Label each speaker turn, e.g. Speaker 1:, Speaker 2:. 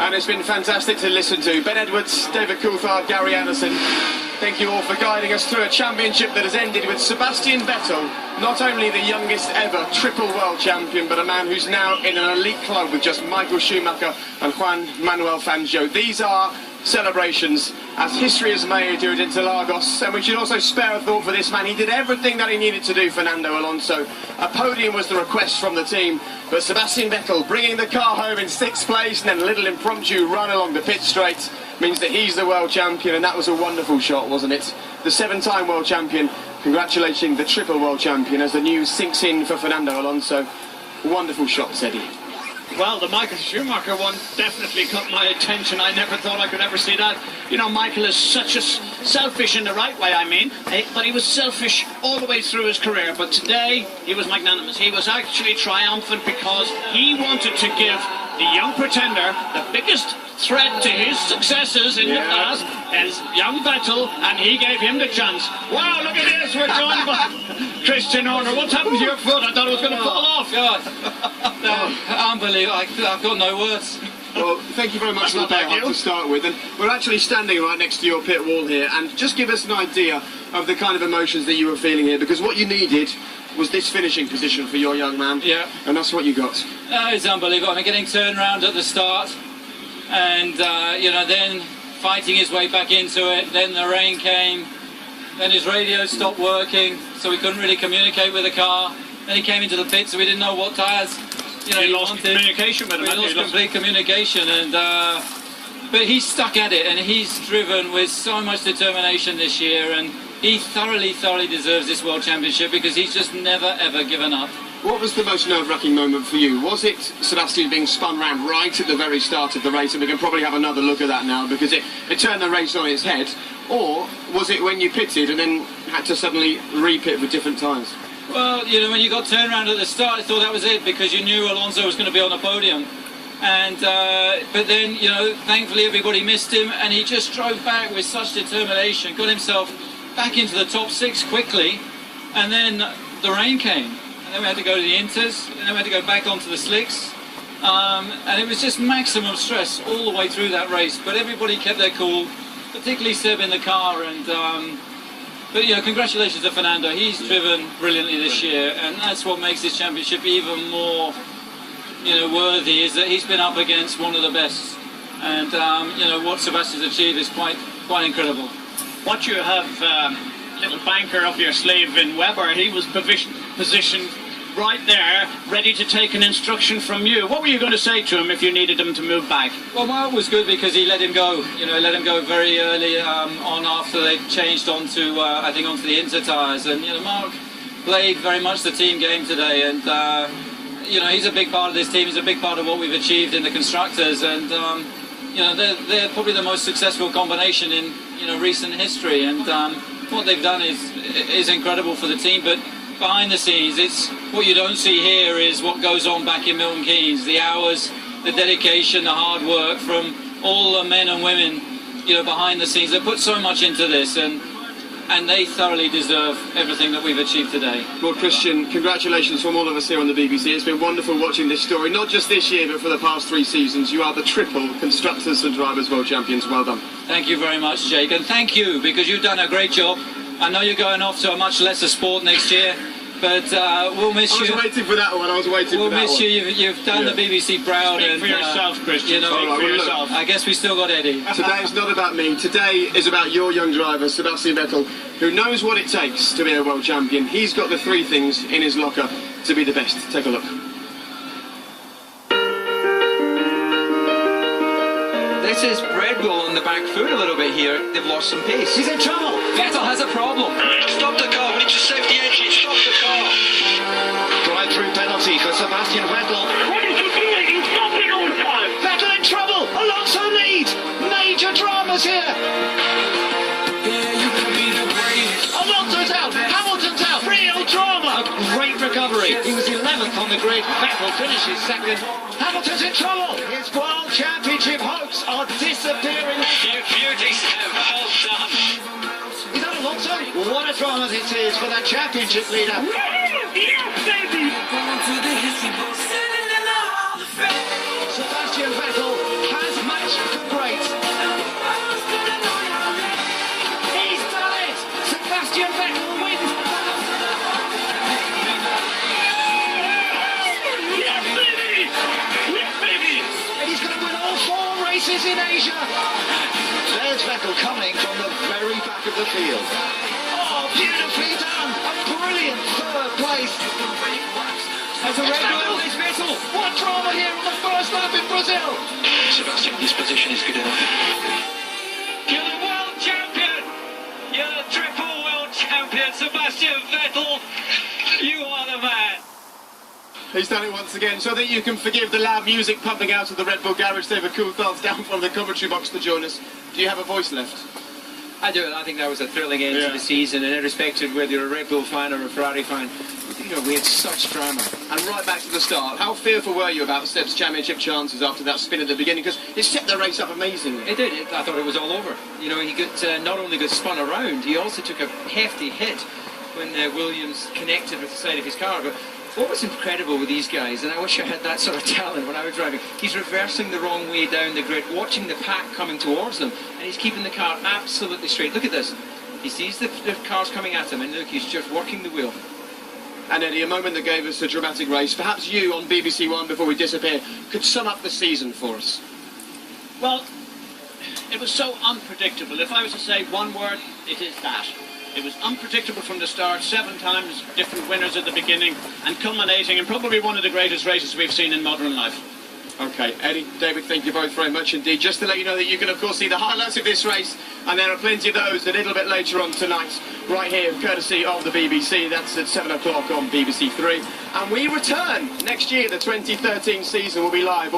Speaker 1: And it's been fantastic to listen to. Ben Edwards, David Coulthard, Gary Anderson. Thank you all for guiding us through a championship that has ended with Sebastian Vettel, not only the youngest ever triple world champion, but a man who's now in an elite club with just Michael Schumacher and Juan Manuel Fangio. These are celebrations as history has made here at Interlagos, and we should also spare a thought for this man. He did everything that he needed to do, Fernando Alonso. A podium was the request from the team, but Sebastian Vettel bringing the car home in 6th place and then a little impromptu run along the pit straight means that he's the world champion, and that was a wonderful shot, wasn't it? The 7-time world champion congratulating the triple world champion as the news sinks in for Fernando Alonso. Wonderful shot, Eddie.
Speaker 2: Well, the Michael Schumacher one definitely caught my attention. I never thought I could ever see that. You know, Michael is such a selfish in the right way, I mean, but he was selfish all the way through his career. But today, he was magnanimous. He was actually triumphant because he wanted to give the young pretender the biggest threat to his successes in the past as young Vettel, and he gave him the chance. Wow, look at this, we're joined by Christian Horner. What's happened to your foot? I thought it was going to fall off.
Speaker 3: God, no, unbelievable. I've got no words.
Speaker 1: Well, thank you very much for the payout to start with, and we're actually standing right next to your pit wall here, and just give us an idea of the kind of emotions that you were feeling here, because what you needed was this finishing position for your young man, and that's what you got.
Speaker 3: It's unbelievable. I mean, getting turned around at the start, and you know, then fighting his way back into it. Then the rain came, then his radio stopped working, so we couldn't really communicate with the car. Then he came into the pit, so we didn't know what tyres, you know,
Speaker 2: he lost communication with him.
Speaker 3: We lost complete communication, and but he's stuck at it, and he's driven with so much determination this year, and he thoroughly deserves this World Championship because he's just never ever given up.
Speaker 1: What was the most nerve-wracking moment for you? Was it Sebastian being spun round right at the very start of the race, and we can probably have another look at that now because it turned the race on its head, or was it when you pitted and then had to suddenly re-pit with different tyres?
Speaker 3: Well, you know, when you got turned around at the start, I thought that was it because you knew Alonso was going to be on the podium. And but then, you know, thankfully everybody missed him, and he just drove back with such determination, got himself back into the top 6 quickly, and then the rain came. And then we had to go to the inters, and then we had to go back onto the slicks. And it was just maximum stress all the way through that race. But everybody kept their cool, particularly Seb in the car. And but, you know, congratulations to Fernando. He's driven brilliantly this year, and that's what makes this championship even more, you know, worthy, is that he's been up against one of the best. And, you know, what Sebastian's achieved is quite incredible.
Speaker 2: What you have, little banker up your sleeve in Webber, he was positioned right there, ready to take an instruction from you. What were you going to say to him if you needed him to move back?
Speaker 3: Well, Mark was good because he let him go. You know, he let him go very early on after they changed onto, I think, onto the Inter tyres. And, you know, Mark played very much the team game today. And, you know, he's a big part of this team. He's a big part of what we've achieved in the constructors. And, you know, they're probably the most successful combination in, you know, recent history. And what they've done is incredible for the team. But behind the scenes, it's what you don't see here is what goes on back in Milton Keynes. The hours, the dedication, the hard work from all the men and women, you know, behind the scenes. They put so much into this, and they thoroughly deserve everything that we've achieved today.
Speaker 1: Well, Christian, congratulations from all of us here on the BBC. It's been wonderful watching this story, not just this year, but for the past 3 seasons. You are the triple Constructors and Drivers World Champions. Well done.
Speaker 3: Thank you very much, Jake, and thank you, because you've done a great job. I know you're going off to a much lesser sport next year, but we'll miss you.
Speaker 1: I was waiting for that one.
Speaker 3: We'll miss you. You've done the BBC proud.
Speaker 2: Speak for yourself, Christian.
Speaker 3: You know,
Speaker 2: Speak for yourself.
Speaker 3: I guess we still got Eddie.
Speaker 1: Today is not about me. Today is about your young driver, Sebastian Vettel, who knows what it takes to be a world champion. He's got the 3 things in his locker to be the best. Take a look.
Speaker 4: This is Red Bull on the back foot a little bit here. They've lost some pace.
Speaker 5: He's in trouble.
Speaker 4: Vettel has a problem.
Speaker 5: Stop the car. We need to save the engine. Stop the car. Drive-through penalty for Sebastian Vettel.
Speaker 6: What is he doing? He's stopping all the time.
Speaker 5: Vettel in trouble. Alonso leads. Major dramas here. Alonso's out. Hamilton's out. Real drama. A great recovery. He was 11th on the grid. Vettel finishes 2nd. Hamilton's in trouble. His World Championship hopes are disappearing.
Speaker 6: You beauty, Seb. Well done.
Speaker 5: Is that Alonso? What a drama this is for the championship leader.
Speaker 6: Yes, baby.
Speaker 5: Sebastian Vettel has is in Asia. There's Vettel coming from the very back of the field. Oh, beautifully done. A brilliant third place. As a Red Bull is Vettel. What drama here on the first lap in Brazil.
Speaker 6: Sebastian, this position is good enough. You're the world champion! You're the triple world champion, Sebastian Vettel! You are the man!
Speaker 1: He's done it once again, so I think you can forgive the loud music pumping out of the Red Bull garage. David Coulthard's down from the commentary box to join us. Do you have a voice left?
Speaker 4: I do. I think that was a thrilling end to the season, and irrespective whether you're a Red Bull fan or a Ferrari fan, you know, we had such drama.
Speaker 1: And right back to the start, how fearful were you about Seb's championship chances after that spin at the beginning? Because it set the race up amazingly.
Speaker 4: It did. I thought it was all over. You know, he got not only got spun around, he also took a hefty hit when Williams connected with the side of his car. But what was incredible with these guys, and I wish I had that sort of talent when I was driving, he's reversing the wrong way down the grid, watching the pack coming towards them, and he's keeping the car absolutely straight. Look at this. He sees the cars coming at him, and look, he's just working the wheel.
Speaker 1: And Eddie, a moment that gave us a dramatic race. Perhaps you on BBC One, before we disappear, could sum up the season for us.
Speaker 2: Well, it was so unpredictable. If I was to say one word, it is that. It was unpredictable from the start, 7 times different winners at the beginning, and culminating in probably one of the greatest races we've seen in modern life.
Speaker 1: Okay, Eddie, David, thank you both very much indeed. Just to let you know that you can, of course, see the highlights of this race, and there are plenty of those a little bit later on tonight, right here, courtesy of the BBC. That's at 7 o'clock on BBC 3. And we return next year. The 2013 season will be live.